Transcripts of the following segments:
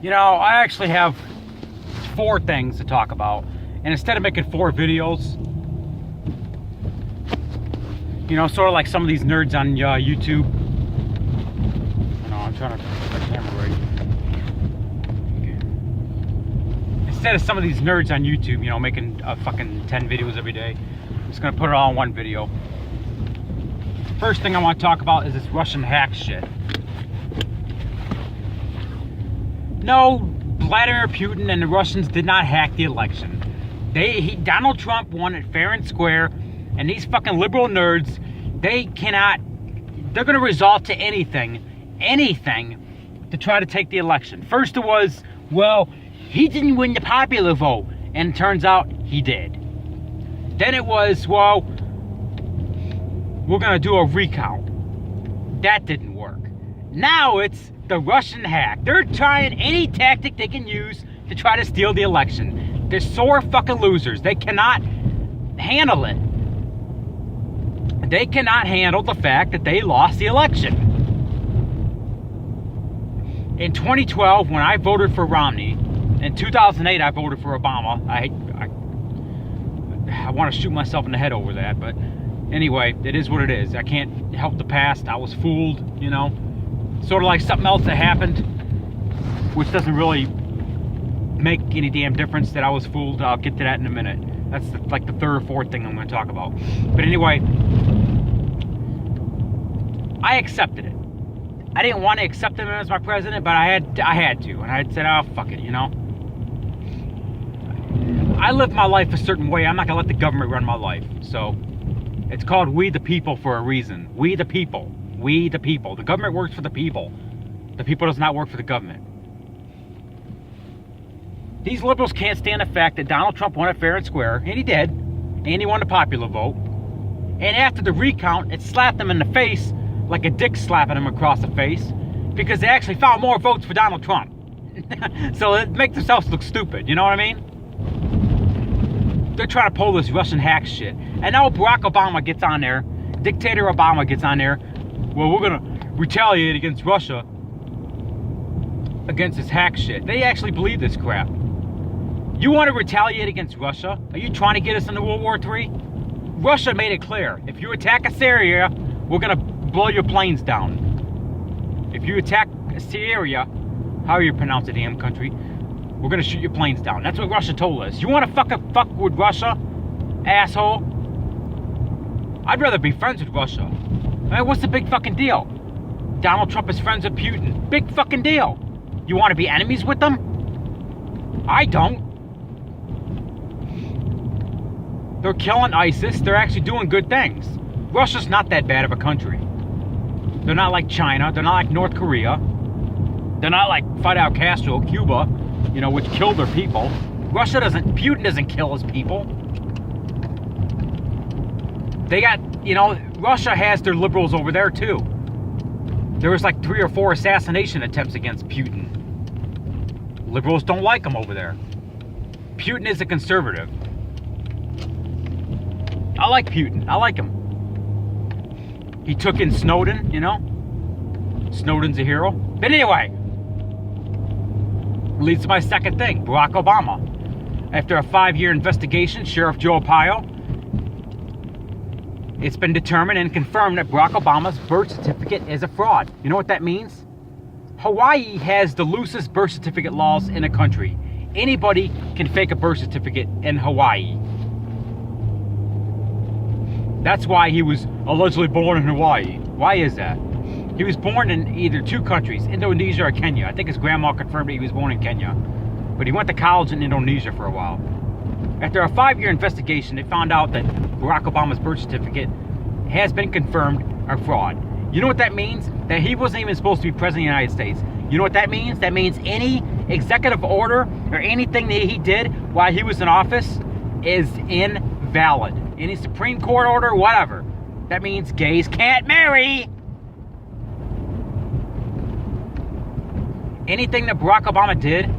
You know, I actually have 4 things to talk about, and instead of making 4 videos, you know, sort of like some of these nerds on YouTube. No, I'm trying to put the camera right. Instead of some of these nerds on YouTube, you know, making fucking 10 videos every day, I'm just gonna put it all in one video. First thing I want to talk about is this Russian hack shit. No, Vladimir Putin and the Russians did not hack the election. Donald Trump won it fair and square, and these fucking liberal nerds, they're gonna resort to anything to try to take the election. First it was, well, he didn't win the popular vote, and it turns out he did. Then it was, well, we're gonna do a recount. That didn't work. Now it's the Russian hack. They're trying any tactic they can use to try to steal the election. They're sore fucking losers. They cannot handle it. They cannot handle the fact that they lost the election. In 2012, when I voted for Romney, in 2008 I voted for Obama. I want to shoot myself in the head over that, but anyway, it is what it is. I can't help the past. I was fooled, you know. Sort of like something else that happened, which doesn't really make any damn difference that I was fooled. I'll get to that in a minute. That's like the 3rd or 4th thing I'm going to talk about. But anyway, I accepted it. I didn't want to accept him as my president, but I had to. And I said, oh, fuck it, you know. I live my life a certain way. I'm not going to let the government run my life. So it's called We the People for a reason. We the people. We the people. The government works for the people. The people does not work for the government. These liberals can't stand the fact that Donald Trump won it fair and square, and he did, and he won the popular vote. And after the recount, it slapped them in the face like a dick slapping him across the face, because they actually found more votes for Donald Trump. So it makes themselves look stupid, you know what I mean? They're trying to pull this Russian hack shit. And now Barack Obama gets on there, Dictator Obama gets on there, well, we're gonna retaliate against Russia, against this hack shit. They actually believe this crap. You want to retaliate against Russia? Are you trying to get us into World War III? Russia made it clear. If you attack Syria, we're gonna blow your planes down. If you attack Syria, how you pronounce the damn country, we're gonna shoot your planes down. That's what Russia told us. You want to fuck with Russia, asshole? I'd rather be friends with Russia. I mean, what's the big fucking deal? Donald Trump is friends with Putin. Big fucking deal. You want to be enemies with them? I don't. They're killing ISIS. They're actually doing good things. Russia's not that bad of a country. They're not like China. They're not like North Korea. They're not like Fidel Castro, Cuba, you know, which killed their people. Putin doesn't kill his people. They got, you know, Russia has their liberals over there too. There was like 3 or 4 assassination attempts against Putin. Liberals don't like him over there. Putin is a conservative. I like Putin. I like him. He took in Snowden, you know. Snowden's a hero. But anyway, leads to my second thing, Barack Obama. After a 5-year investigation, Sheriff Joe Arpaio, it's been determined and confirmed that Barack Obama's birth certificate is a fraud. You know what that means? Hawaii has the loosest birth certificate laws in the country. Anybody can fake a birth certificate in Hawaii. That's why he was allegedly born in Hawaii. Why is that? He was born in either 2 countries, Indonesia or Kenya. I think his grandma confirmed that he was born in Kenya. But he went to college in Indonesia for a while. After a 5-year investigation, they found out that Barack Obama's birth certificate has been confirmed a fraud. You know what that means? That he wasn't even supposed to be president of the United States. You know what that means? That means any executive order or anything that he did while he was in office is invalid. Any Supreme Court order, whatever. That means gays can't marry. Anything that Barack Obama did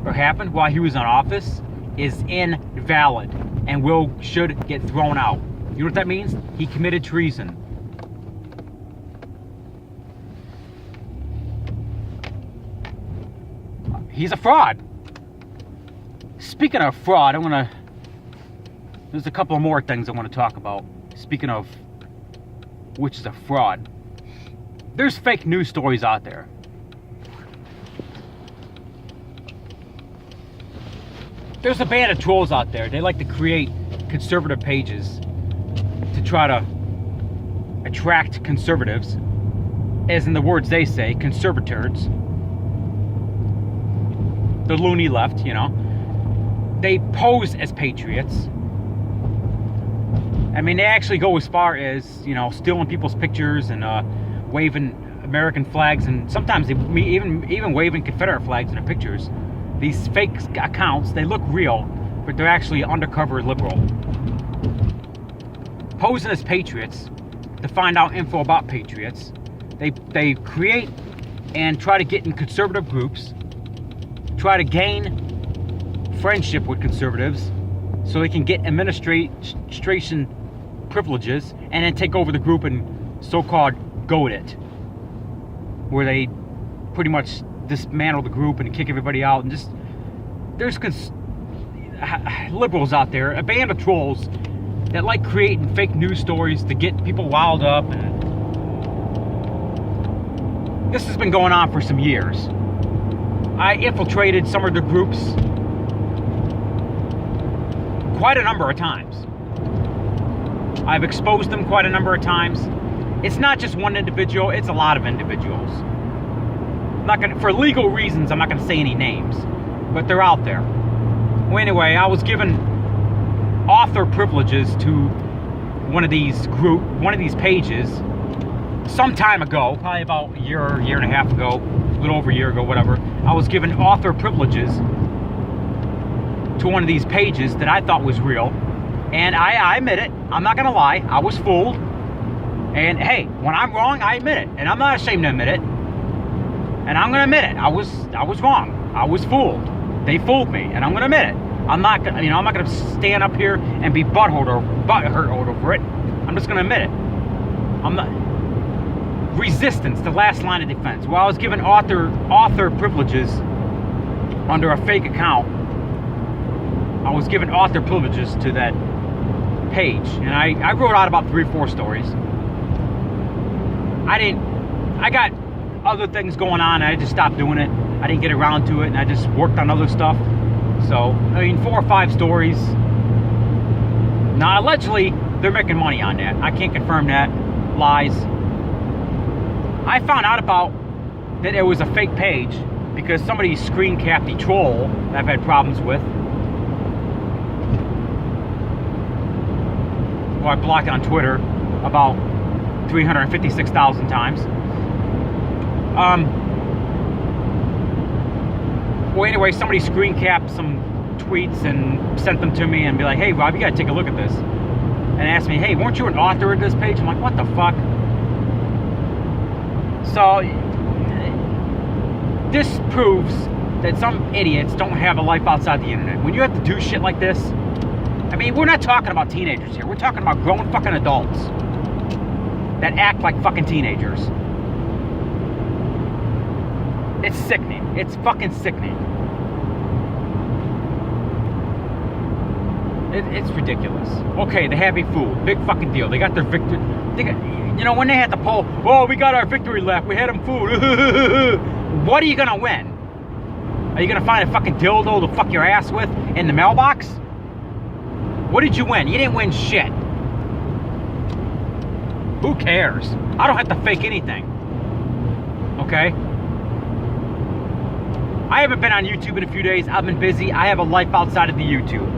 or happened while he was in office is invalid and should get thrown out. You know what that means? He committed treason. he's a fraud. Speaking of fraud, there's a couple more things I want to talk about. Speaking of which is a fraud. There's fake news stories out there. There's a band of trolls out there. They like to create conservative pages to try to attract conservatives, as in the words they say, conservators. The loony left, you know. They pose as patriots. I mean, they actually go as far as, you know, stealing people's pictures and waving American flags, and sometimes they even waving Confederate flags in their pictures. These fake accounts, they look real, but they're actually undercover liberal. Posing as patriots to find out info about patriots. They create and try to get in conservative groups, try to gain friendship with conservatives so they can get administration privileges and then take over the group and so-called goad it, where they pretty much dismantle the group and kick everybody out. And just there's liberals out there, a band of trolls that like creating fake news stories to get people riled up, and this has been going on for some years. I infiltrated some of the groups quite a number of times. I've exposed them quite a number of times. It's not just one individual, it's a lot of individuals. For legal reasons, I'm not going to say any names, but they're out there. Well, anyway, I was given author privileges to one of these pages some time ago, probably about a year and a half ago, a little over a year ago, whatever. I was given author privileges to one of these pages that I thought was real, and I admit it. I'm not going to lie, I was fooled. And hey, when I'm wrong, I admit it, and I'm not ashamed to admit it. And I'm going to admit it. I was wrong. I was fooled. They fooled me, and I'm going to admit it. I'm not going to stand up here and be butthurt over it. I'm just going to admit it. I'm not. Resistance, the last line of defense. Well, I was given author privileges under a fake account. I was given author privileges to that page, and I wrote out about 3 or 4 stories. I got other things going on, and I just stopped doing it. I didn't get around to it, and I just worked on other stuff. So, I mean, 4 or 5 stories. Now, allegedly, they're making money on that. I can't confirm that. Lies. I found out about that it was a fake page because somebody screen capped the troll that I've had problems with. Well, I blocked it on Twitter about 356,000 times. Well, anyway, somebody screen capped some tweets and sent them to me and be like, hey, Rob, you gotta take a look at this. And asked me, hey, weren't you an author of this page? I'm like, what the fuck? So, this proves that some idiots don't have a life outside the internet. When you have to do shit like this, I mean, we're not talking about teenagers here. We're talking about grown fucking adults that act like fucking teenagers. It's sickening. It's fucking sickening. It's ridiculous. Okay, the happy fool. Big fucking deal. They got their victory. You know, when they had the poll, oh, we got our victory lap. We had them fooled. What are you going to win? Are you going to find a fucking dildo to fuck your ass with in the mailbox? What did you win? You didn't win shit. Who cares? I don't have to fake anything. Okay? I haven't been on YouTube in a few days. I've been busy. I have a life outside of the YouTube.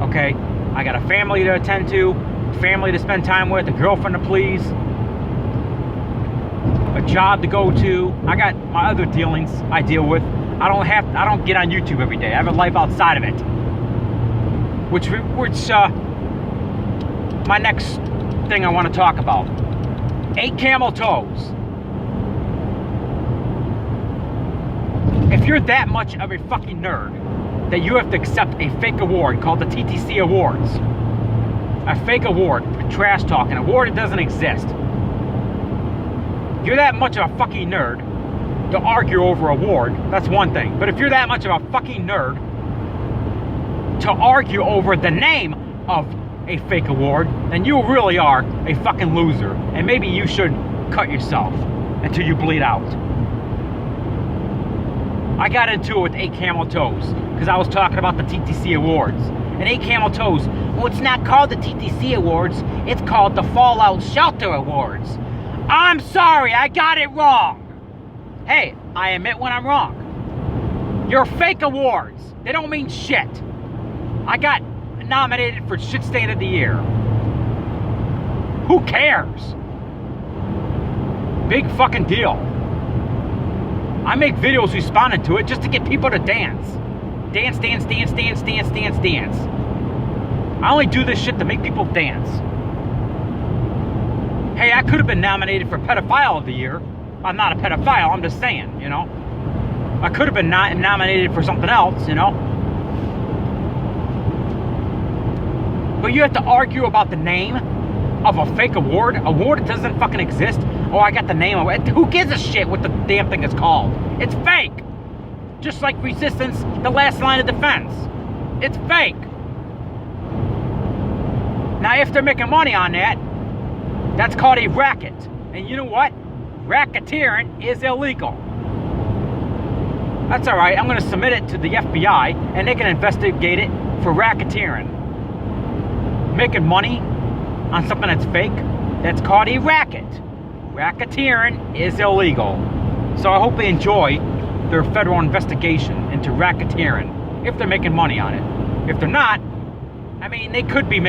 Okay? I got a family to attend to, family to spend time with, a girlfriend to please, a job to go to. I got my other dealings I deal with. I don't get on YouTube every day. I have a life outside of it. Which my next thing I want to talk about. 8 camel toes. If you're that much of a fucking nerd that you have to accept a fake award called the TTC Awards, a fake award, a trash talk, an award that doesn't exist. You're that much of a fucking nerd to argue over a award, that's one thing. But if you're that much of a fucking nerd to argue over the name of a fake award, then you really are a fucking loser. And maybe you should cut yourself until you bleed out. I got into it with 8 Camel Toes because I was talking about the TTC Awards. And 8 Camel Toes, well, it's not called the TTC Awards, it's called the Fallout Shelter Awards. I'm sorry, I got it wrong. Hey, I admit when I'm wrong. You're fake awards. They don't mean shit. I got nominated for Shit Stain of the Year. Who cares? Big fucking deal. I make videos responding to it just to get people to dance. Dance, dance, dance, dance, dance, dance, dance. I only do this shit to make people dance. Hey, I could have been nominated for Pedophile of the Year. I'm not a pedophile, I'm just saying, you know. I could have been nominated for something else, you know. But you have to argue about the name of a fake award that doesn't fucking exist. Oh, I got the name of it. Who gives a shit what the damn thing is called? It's fake. Just like Resistance, the last line of defense. It's fake. Now, if they're making money on that, that's called a racket. And you know what? Racketeering is illegal. That's alright. I'm going to submit it to the FBI and they can investigate it for racketeering. Making money on something that's fake, that's called a racket. Racketeering is illegal. So I hope they enjoy their federal investigation into racketeering if they're making money on it. If they're not, I mean, they could be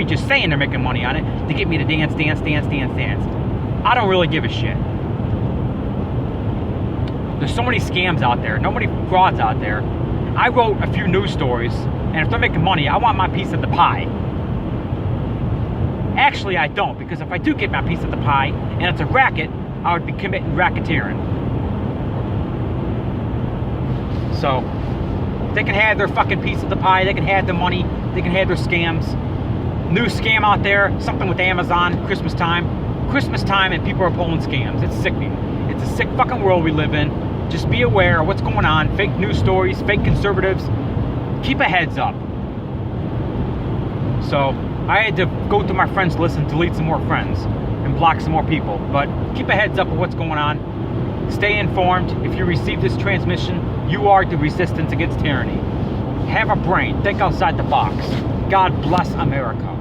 just saying they're making money on it to get me to dance, dance, dance, dance, dance. I don't really give a shit. There's so many scams out there, so many frauds out there. I wrote a few news stories, and if they're making money, I want my piece of the pie. Actually, I don't, because if I do get my piece of the pie, and it's a racket, I would be committing racketeering. So, they can have their fucking piece of the pie, they can have the money, they can have their scams. New scam out there, something with Amazon, Christmas time and people are pulling scams. It's sickening. It's a sick fucking world we live in. Just be aware of what's going on. Fake news stories, fake conservatives. Keep a heads up. So, I had to go through my friends list and delete some more friends and block some more people. But keep a heads up of what's going on. Stay informed. If you receive this transmission, you are the resistance against tyranny. Have a brain. Think outside the box. God bless America.